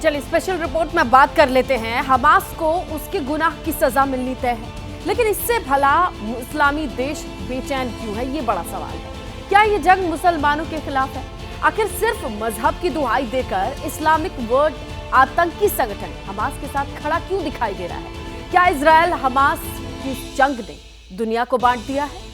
चलिए special report में बात कर लेते हैं। हमास को उसके गुनाह की सजा मिलनी तय है, लेकिन इससे भला इस्लामी देश बेचैन क्यों है, ये बड़ा सवाल है। क्या ये जंग मुसलमानों के खिलाफ है? आखिर सिर्फ मजहब की दुहाई देकर इस्लामिक वर्ल्ड आतंकी संगठन हमास के साथ खड़ा क्यों दिखाई दे रहा है? क्या इजरायल हमास की जंग ने दुनिया को बांट दिया है?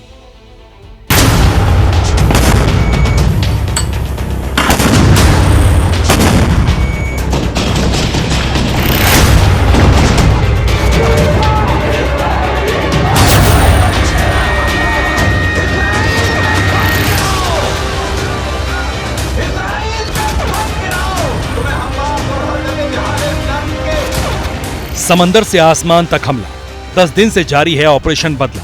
समंदर से आसमान तक हमला, 10 दिन से जारी है ऑपरेशन बदला।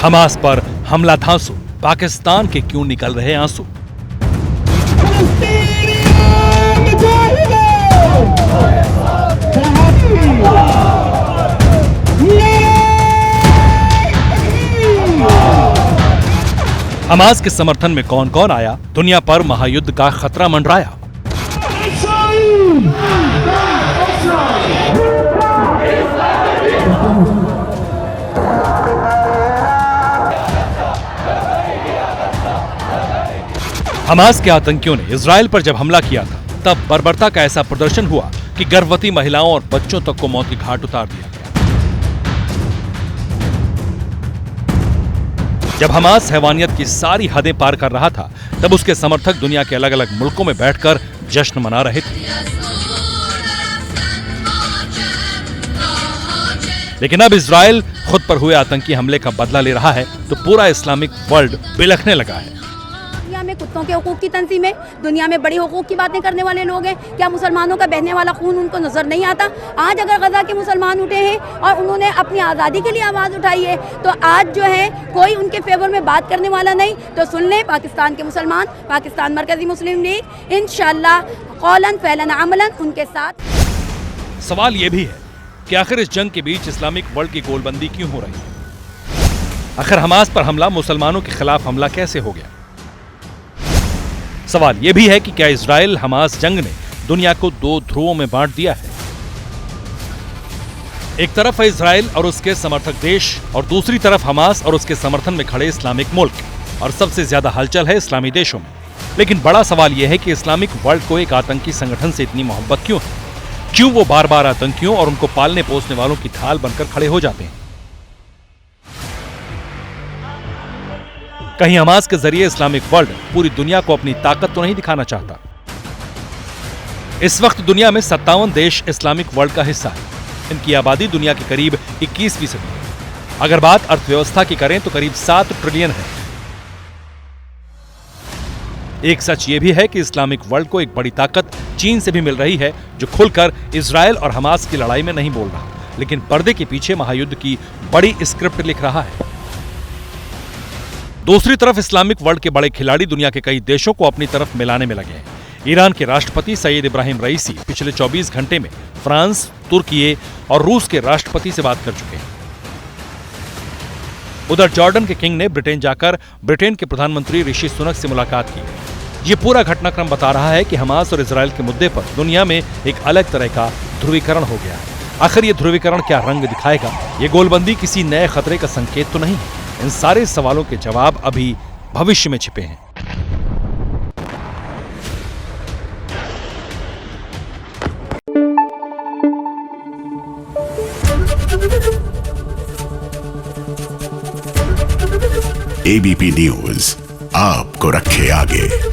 हमास पर हमला धांसू, पाकिस्तान के क्यों निकल रहे आंसू? हमास के समर्थन में कौन कौन आया? दुनिया पर महायुद्ध का खतरा मंडराया। हमास के आतंकियों ने इजरायल पर जब हमला किया था, तब बर्बरता का ऐसा प्रदर्शन हुआ कि गर्भवती महिलाओं और बच्चों तक को मौत के घाट उतार दिया गया। जब हमास हैवानियत की सारी हदें पार कर रहा था, तब उसके समर्थक दुनिया के अलग अलग मुल्कों में बैठकर जश्न मना रहे थे। लेकिन अब इजरायल खुद पर हुए आतंकी हमले का बदला ले रहा है, तो पूरा इस्लामिक वर्ल्ड बिलखने लगा है। दुनिया में कुत्तों के हुकूक की तंजीमें, दुनिया में बड़ी हुकूक की बातें करने वाले लोग हैं। क्या मुसलमानों का बहने वाला खून उनको नजर नहीं आता? आज अगर गजा के मुसलमान उठे हैं और उन्होंने अपनी आज़ादी के लिए आवाज़ उठाई है, तो आज जो है कोई उनके फेवर में बात करने वाला नहीं। तो सुन लें पाकिस्तान के मुसलमान, पाकिस्तान मरकजी मुस्लिम लीग इंशाअल्लाह कौलन फैलन अमलन उनके साथ। सवाल ये भी है कि आखिर इस जंग के बीच इस्लामिक वर्ल्ड की गोलबंदी क्यों हो रही है? आखिर हमास पर हमला मुसलमानों के खिलाफ हमला कैसे हो गया? सवाल यह भी है कि क्या इजरायल हमास जंग ने दुनिया को दो ध्रुवों में बांट दिया है? एक तरफ है इजरायल और उसके समर्थक देश, और दूसरी तरफ हमास और उसके समर्थन में खड़े इस्लामिक मुल्क, और सबसे ज्यादा हलचल है इस्लामी देशों में। लेकिन बड़ा सवाल यह है कि इस्लामिक वर्ल्ड को एक आतंकी संगठन से इतनी मोहब्बत क्यों है? क्यों वो बार बार आतंकियों और उनको पालने पोसने वालों की ढाल बनकर खड़े हो जाते हैं? कहीं हमास के जरिए इस्लामिक वर्ल्ड पूरी दुनिया को अपनी ताकत तो नहीं दिखाना चाहता? इस वक्त दुनिया में 57 देश इस्लामिक वर्ल्ड का हिस्सा है। इनकी आबादी दुनिया के करीब 21%। अगर बात अर्थव्यवस्था की करें तो करीब 7 ट्रिलियन है। एक सच यह भी है कि इस्लामिक वर्ल्ड को एक बड़ी ताकत चीन से भी मिल रही है, जो खुलकर इजरायल और हमास की लड़ाई में नहीं बोल रहा, लेकिन पर्दे के पीछे महायुद्ध की बड़ी स्क्रिप्ट लिख रहा है। दूसरी तरफ इस्लामिक वर्ल्ड के बड़े खिलाड़ी दुनिया के कई देशों को अपनी तरफ मिलाने में लगे हैं। ईरान के राष्ट्रपति सैयद इब्राहिम रईसी पिछले 24 घंटे में फ्रांस, तुर्की और रूस के राष्ट्रपति से बात कर चुके हैं। उधर जॉर्डन के किंग ने ब्रिटेन जाकर ब्रिटेन के प्रधानमंत्री ऋषि सुनक से मुलाकात की। ये पूरा घटनाक्रम बता रहा है कि हमास और इजरायल के मुद्दे पर दुनिया में एक अलग तरह का ध्रुवीकरण हो गया है। आखिर ये ध्रुवीकरण क्या रंग दिखाएगा? ये गोलबंदी किसी नए खतरे का संकेत तो नहीं है? इन सारे सवालों के जवाब अभी भविष्य में छिपे हैं। एबीपी न्यूज आपको रखे आगे।